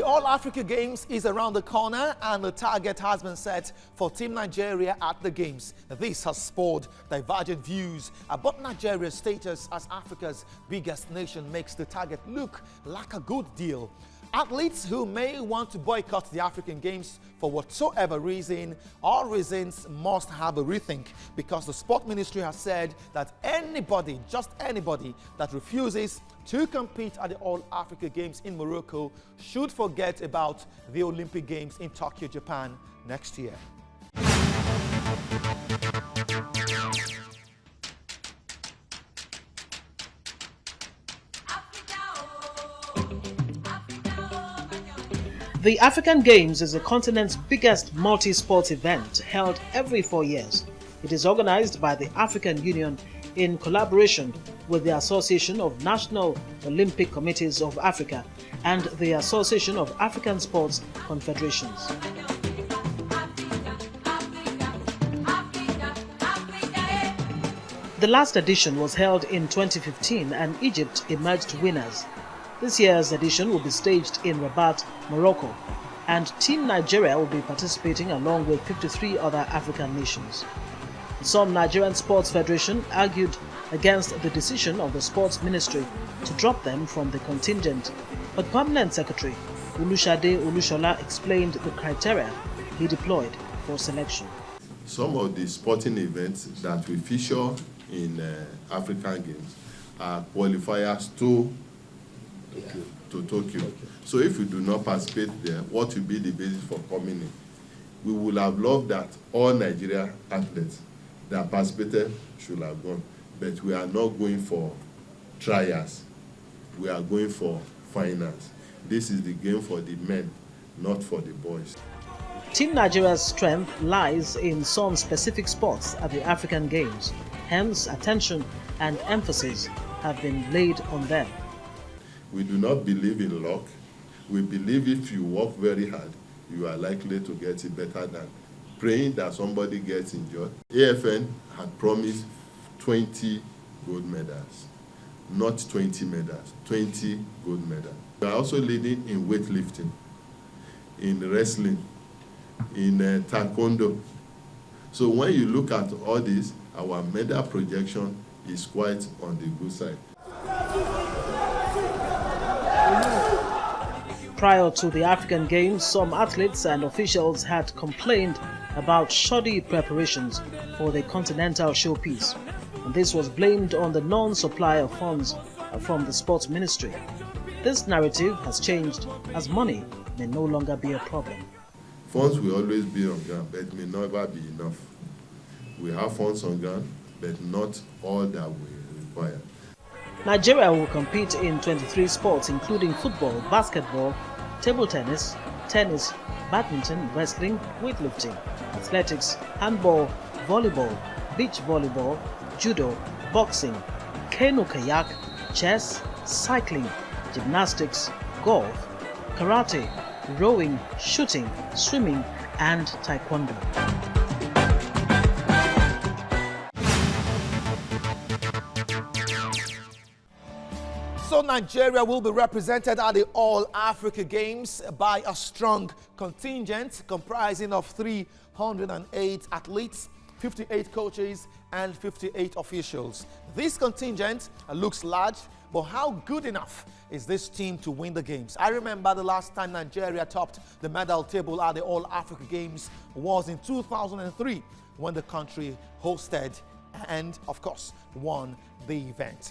The All-Africa Games is around the corner and the target has been set for Team Nigeria at the Games. This has spawned divergent views about Nigeria's status as Africa's biggest nation makes the target look like a good deal. Athletes who may want to boycott the African Games for whatsoever reason or reasons must have a rethink, because the Sport Ministry has said that anybody, just anybody, that refuses to compete at the All-Africa Games in Morocco should forget about the Olympic Games in Tokyo, Japan next year. The African Games is the continent's biggest multi-sport event held every 4 years. It is organized by the African Union in collaboration with the Association of National Olympic Committees of Africa and the Association of African Sports Confederations. The last edition was held in 2015 and Egypt emerged winners. This year's edition will be staged in Rabat, Morocco, and Team Nigeria will be participating along with 53 other African nations. Some Nigerian Sports Federation argued against the decision of the Sports Ministry to drop them from the contingent, but Permanent Secretary Olusade Olusola explained the criteria he deployed for selection. Some of the sporting events that we feature in African Games are qualifiers to Tokyo. So if we do not participate there, what will be the basis for coming in? We would have loved that all Nigeria athletes that participated should have gone, but we are not going for trials. We are going for finals. This is the game for the men, not for the boys. Team Nigeria's strength lies in some specific sports at the African Games. Hence, attention and emphasis have been laid on them. We do not believe in luck. We believe if you work very hard, you are likely to get it better than praying that somebody gets injured. AFN had promised 20 gold medals, not 20 medals, 20 gold medals. We are also leading in weightlifting, in wrestling, in taekwondo. So when you look at all this, our medal projection is quite on the good side. Prior to the African Games, some athletes and officials had complained about shoddy preparations for the continental showpiece, and this was blamed on the non-supply of funds from the Sports Ministry. This narrative has changed as money may no longer be a problem. Funds will always be on ground, but may never be enough. We have funds on ground, but not all that we require. Nigeria will compete in 23 sports, including football, basketball, table tennis, tennis, badminton, wrestling, weightlifting, athletics, handball, volleyball, beach volleyball, judo, boxing, canoe-kayak, chess, cycling, gymnastics, golf, karate, rowing, shooting, swimming, and taekwondo. So Nigeria will be represented at the All-Africa Games by a strong contingent comprising of 308 athletes, 58 coaches, and 58 officials. This contingent looks large, but how good enough is this team to win the games? I remember the last time Nigeria topped the medal table at the All-Africa Games was in 2003 when the country hosted and, of course, won the event.